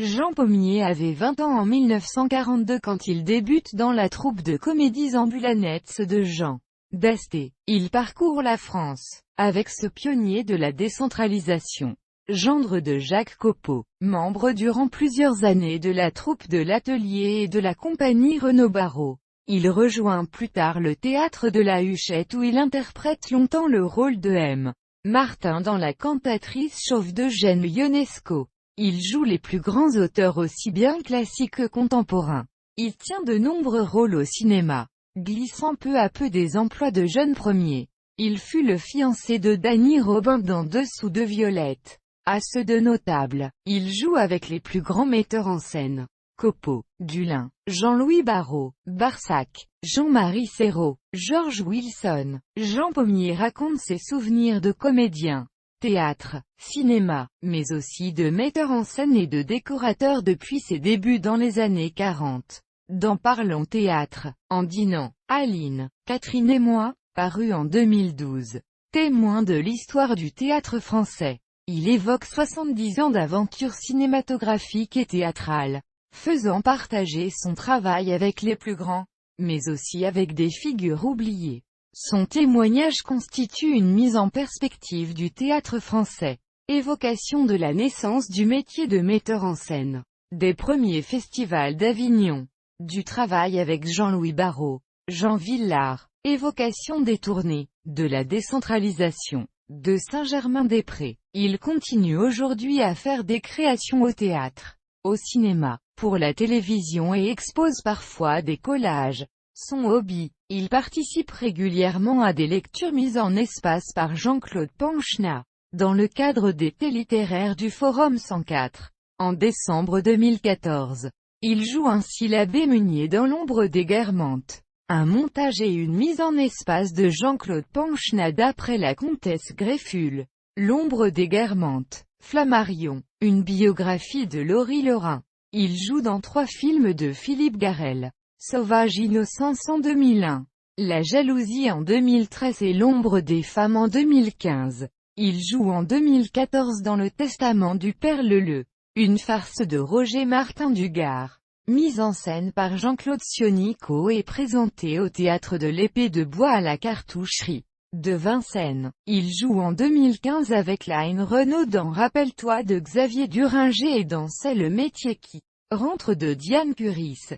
Jean Pommier avait 20 ans en 1942 quand il débute dans la troupe de comédies ambulanettes de Jean d'Asté. Il parcourt la France, avec ce pionnier de la décentralisation, gendre de Jacques Copeau, membre durant plusieurs années de la troupe de l'Atelier et de la compagnie Renaud-Barrault. Il rejoint plus tard le théâtre de la Huchette où il interprète longtemps le rôle de M. Martin dans La cantatrice chauve d'Eugène Ionesco. Il joue les plus grands auteurs aussi bien classiques que contemporains. Il tient de nombreux rôles au cinéma, glissant peu à peu des emplois de jeune premier. Il fut le fiancé de Dany Robin dans Dessous de Violette. À ceux de notables, il joue avec les plus grands metteurs en scène. Copeau, Dulin, Jean-Louis Barrault, Barsac, Jean-Marie Serrault, George Wilson. Jean Pommier raconte ses souvenirs de comédien, théâtre, cinéma, mais aussi de metteur en scène et de décorateur depuis ses débuts dans les années 40. Dans Parlons théâtre, en dînant, Aline, Catherine et moi, paru en 2012. Témoin de l'histoire du théâtre français. Il évoque 70 ans d'aventures cinématographiques et théâtrales, faisant partager son travail avec les plus grands, mais aussi avec des figures oubliées. Son témoignage constitue une mise en perspective du théâtre français, évocation de la naissance du métier de metteur en scène, des premiers festivals d'Avignon, du travail avec Jean-Louis Barrault, Jean Vilar, évocation des tournées, de la décentralisation, de Saint-Germain-des-Prés. Il continue aujourd'hui à faire des créations au théâtre, au cinéma, pour la télévision et expose parfois des collages. Son hobby, il participe régulièrement à des lectures mises en espace par Jean-Claude Panchna, dans le cadre d'été littéraires du Forum 104. En décembre 2014, il joue ainsi l'abbé Meunier dans L'ombre des Guermantes, un montage et une mise en espace de Jean-Claude Panchna d'après la comtesse Greffule. L'ombre des Guermantes, Flammarion, une biographie de Laurie Lorrain. Il joue dans 3 films de Philippe Garrel. Sauvage innocence en 2001, La jalousie en 2013 et L'ombre des femmes en 2015. Il joue en 2014 dans Le testament du père Leleu, une farce de Roger Martin Dugard, mise en scène par Jean-Claude Sionico et présentée au théâtre de l'Épée de Bois à la Cartoucherie de Vincennes. Il joue en 2015 avec Line Renaud dans Rappelle-toi de Xavier Duringer et dans C'est le métier qui rentre de Diane Curis.